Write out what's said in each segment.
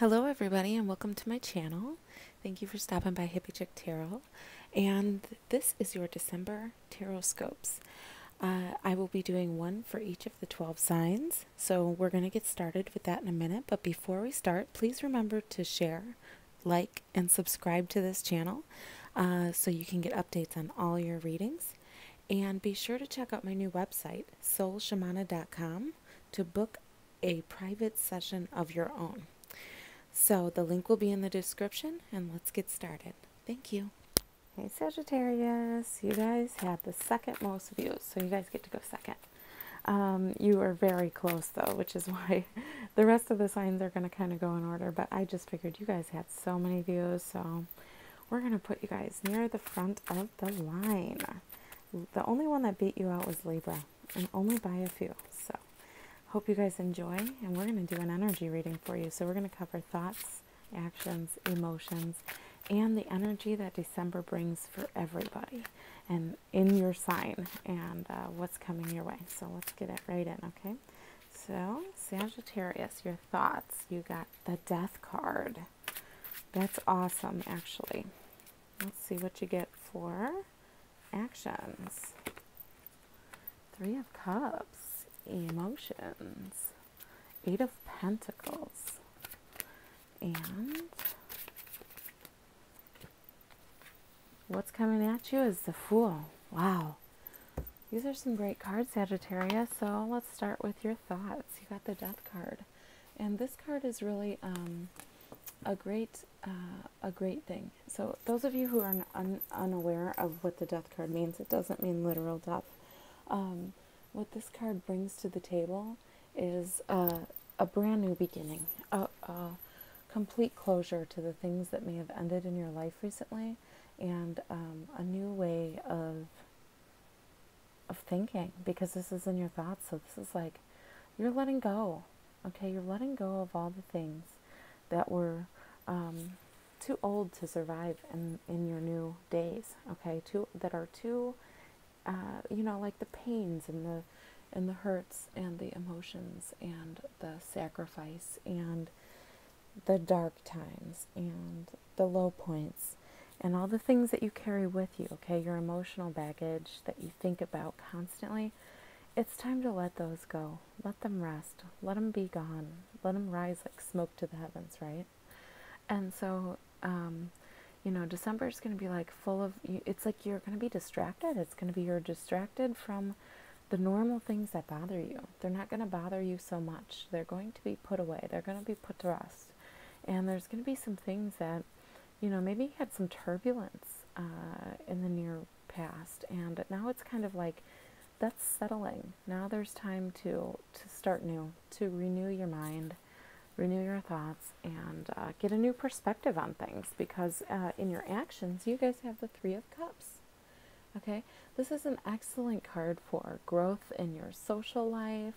Hello everybody and welcome to my channel. Thank you for stopping by Hippie Chick Tarot. And this is your December TarotScopes. I will be doing one for each of the 12 signs. So we're going to get started with that in a minute. But before we start, please remember to share, like, and subscribe to this channel so you can get updates on all your readings. And be sure to check out my new website, soulshamana.com, to book a private session of your own. So the link will be in the description, and let's get started. Thank you. Hey Sagittarius, you guys had the second most views, so you guys get to go second. You are very close though, which is why the rest of the signs are going to kind of go in order, but I just figured you guys had so many views, so we're going to put you guys near the front of the line. The only one that beat you out was Libra, and only by a few, so hope you guys enjoy, and we're going to do an energy reading for you. So we're going to cover thoughts, actions, emotions, and the energy that December brings for everybody and in your sign and what's coming your way. So let's get it right in, okay? So Sagittarius, your thoughts. You got the Death card. That's awesome, actually. Let's see what you get for actions. Three of Cups. Emotions, Eight of Pentacles, and what's coming at you is the Fool. Wow, these are some great cards, Sagittarius. So let's start with your thoughts. You got the Death card, and this card is really a great thing. So those of you who are unaware of what the Death card means, it doesn't mean literal death. What this card brings to the table is a brand new beginning, a complete closure to the things that may have ended in your life recently, and a new way of thinking, because this is in your thoughts. So this is like you're letting go, okay? You're letting go of all the things that were too old to survive in your new days, okay? That are too like the pains and the hurts and the emotions and the sacrifice and the dark times and the low points and all the things that you carry with you, okay? Your emotional baggage that you think about constantly. It's time to let those go. Let them rest. Let them be gone. Let them rise like smoke to the heavens, right? And so, December is going to be like full of, it's like you're going to be distracted. It's going to be you're distracted from the normal things that bother you. They're not going to bother you so much. They're going to be put away. They're going to be put to rest. And there's going to be some things that, maybe you had some turbulence in the near past. And now it's kind of like that's settling. Now there's time to start new, to renew your mind, renew your thoughts, and get a new perspective on things, because in your actions, you guys have the Three of Cups. Okay, this is an excellent card for growth in your social life,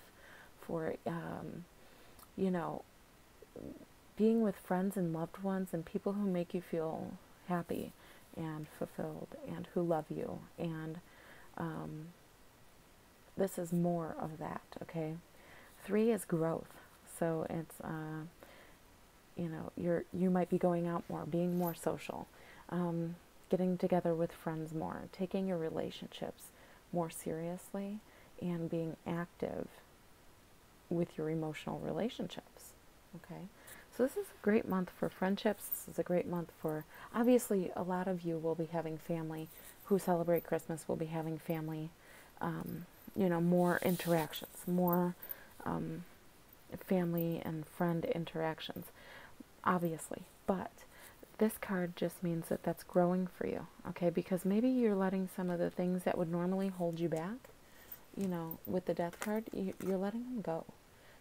for, being with friends and loved ones and people who make you feel happy and fulfilled and who love you. And this is more of that, okay? Three is growth. So it's, you might be going out more, being more social, getting together with friends more, taking your relationships more seriously, and being active with your emotional relationships, okay? So this is a great month for friendships. This is a great month for, obviously, a lot of you will be having family who celebrate Christmas, will be having family, more interactions, more family and friend interactions, obviously. But this card just means that that's growing for you, okay? Because maybe you're letting some of the things that would normally hold you back, with the Death card, you're letting them go.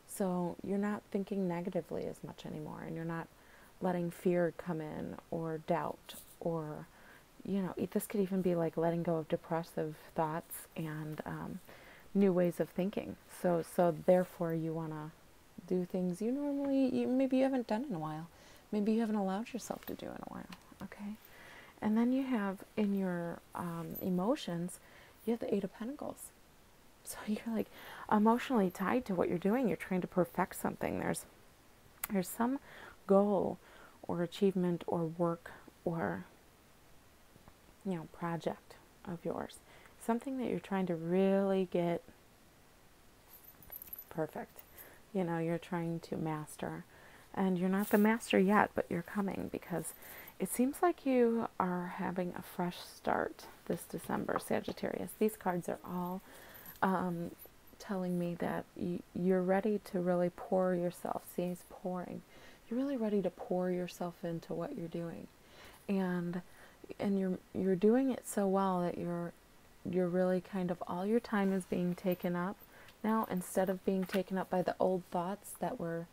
So you're not thinking negatively as much anymore, and you're not letting fear come in, or doubt, or, this could even be like letting go of depressive thoughts and new ways of thinking. So therefore you want to do things maybe you haven't done in a while. Maybe you haven't allowed yourself to do in a while, okay? And then you have in your emotions, you have the Eight of Pentacles. So you're like emotionally tied to what you're doing. You're trying to perfect something. There's some goal or achievement or work or, project of yours. Something that you're trying to really get perfect. You're trying to master. And you're not the master yet, but you're coming, because it seems like you are having a fresh start this December, Sagittarius. These cards are all telling me that you're ready to really pour yourself. See, it's pouring. You're really ready to pour yourself into what you're doing. And you're doing it so well that you're really kind of, all your time is being taken up now, instead of being taken up by the old thoughts that were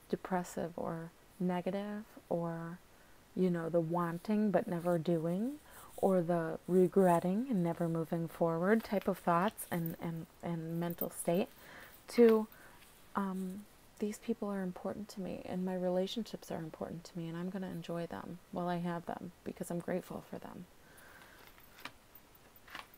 depressive or negative, or the wanting but never doing, or the regretting and never moving forward type of thoughts and mental state, to these people are important to me, and my relationships are important to me, and I'm going to enjoy them while I have them, because I'm grateful for them.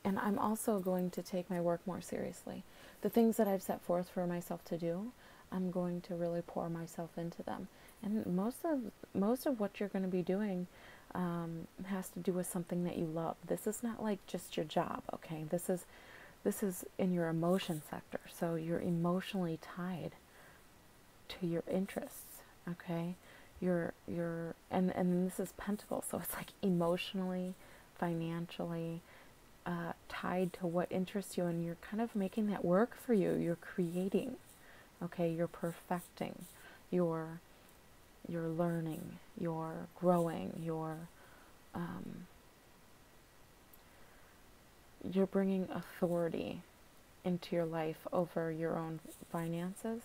And I'm also going to take my work more seriously. The things that I've set forth for myself to do, I'm going to really pour myself into them. And most of what you're going to be doing has to do with something that you love. This is not like just your job, okay? This is in your emotion sector. So you're emotionally tied to your interests, okay? And this is Pentacles, so it's like emotionally, financially tied to what interests you, and you're kind of making that work for you. You're creating, okay? You're perfecting, you're learning, you're growing, you're bringing authority into your life over your own finances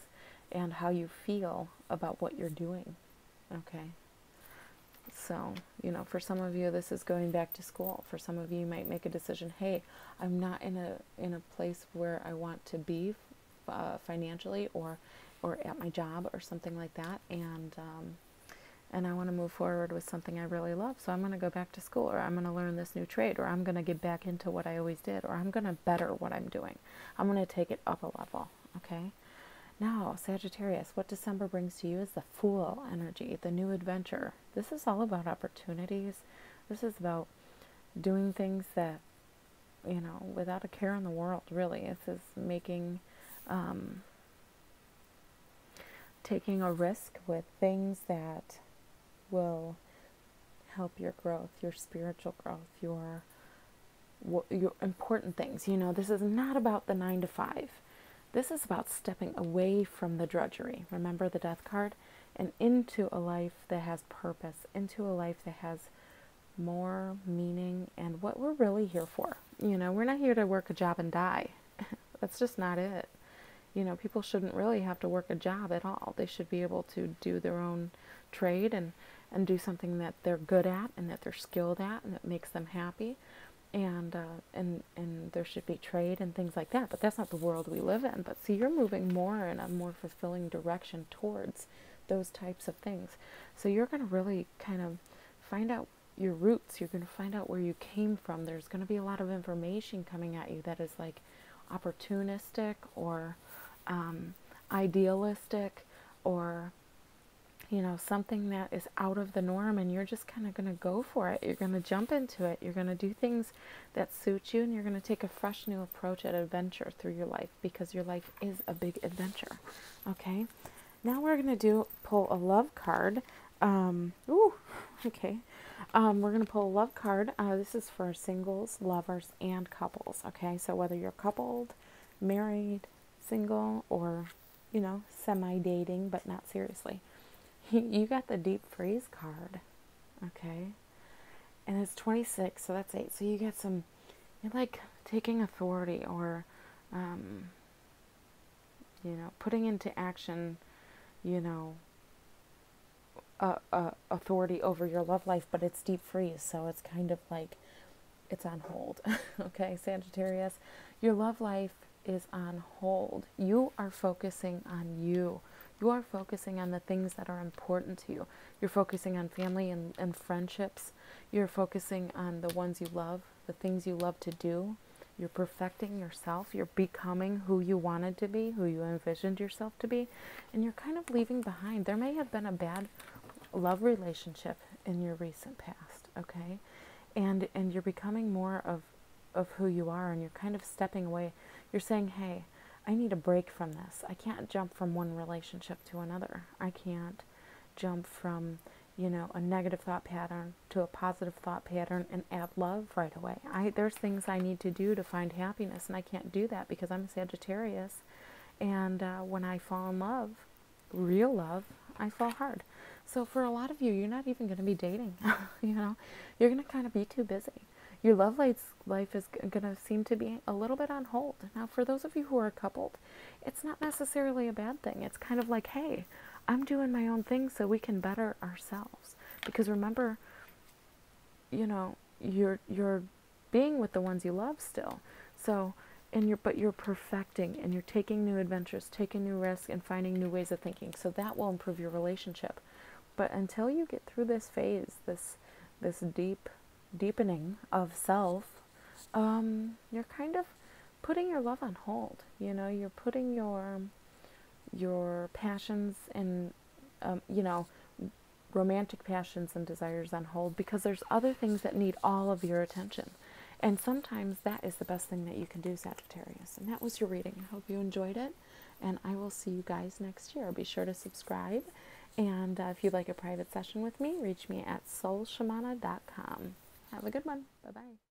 and how you feel about what you're doing, okay? So, for some of you, this is going back to school. For some of you, you might make a decision, hey, I'm not in a place where I want to be financially, or at my job or something like that, and I want to move forward with something I really love, so I'm going to go back to school, or I'm going to learn this new trade, or I'm going to get back into what I always did, or I'm going to better what I'm doing. I'm going to take it up a level, okay? Now, Sagittarius, what December brings to you is the Fool energy, the new adventure. This is all about opportunities. This is about doing things that, without a care in the world, really. This is making, taking a risk with things that will help your growth, your spiritual growth, your important things. This is not about the 9 to 5. This is about stepping away from the drudgery. Remember the Death card? And into a life that has purpose, into a life that has more meaning and what we're really here for. We're not here to work a job and die. That's just not it. People shouldn't really have to work a job at all. They should be able to do their own trade and do something that they're good at and that they're skilled at and that makes them happy. And there should be trade and things like that, but that's not the world we live in. But see, you're moving more in a more fulfilling direction towards those types of things. So you're going to really kind of find out your roots. You're going to find out where you came from. There's going to be a lot of information coming at you that is like opportunistic or idealistic, or something that is out of the norm, and you're just kind of going to go for it. You're going to jump into it. You're going to do things that suit you, and you're going to take a fresh new approach at adventure through your life, because your life is a big adventure. Okay, now we're going to pull a love card. Okay. We're going to pull a love card. This is for singles, lovers, and couples. Okay, so whether you're coupled, married, single, or semi-dating but not seriously, you got the Deep Freeze card, okay? And it's 26, so that's 8. So you get some, you're like taking authority, or, putting into action, authority over your love life, but it's Deep Freeze, so it's kind of like it's on hold, okay, Sagittarius? Your love life is on hold. You are focusing on you. You are focusing on the things that are important to you. You're focusing on family and friendships. You're focusing on the ones you love, the things you love to do. You're perfecting yourself. You're becoming who you wanted to be, who you envisioned yourself to be. And you're kind of leaving behind. There may have been a bad love relationship in your recent past, okay? And you're becoming more of who you are, and you're kind of stepping away. You're saying, hey, I need a break from this. I can't jump from one relationship to another. I can't jump from, a negative thought pattern to a positive thought pattern and add love right away. There's things I need to do to find happiness, and I can't do that because I'm a Sagittarius. And when I fall in love, real love, I fall hard. So for a lot of you, you're not even going to be dating. You're going to kind of be too busy. Your life is going to seem to be a little bit on hold. Now, for those of you who are coupled, it's not necessarily a bad thing. It's kind of like, hey, I'm doing my own thing so we can better ourselves. Because remember, you're being with the ones you love still. So, but you're perfecting, and you're taking new adventures, taking new risks, and finding new ways of thinking. So that will improve your relationship. But until you get through this phase, this deepening of self, you're kind of putting your love on hold. You're putting your passions and romantic passions and desires on hold because there's other things that need all of your attention. And sometimes that is the best thing that you can do, Sagittarius. And that was your reading. I hope you enjoyed it. And I will see you guys next year. Be sure to subscribe. And if you'd like a private session with me, reach me at soulshamana.com. Have a good one. Bye-bye.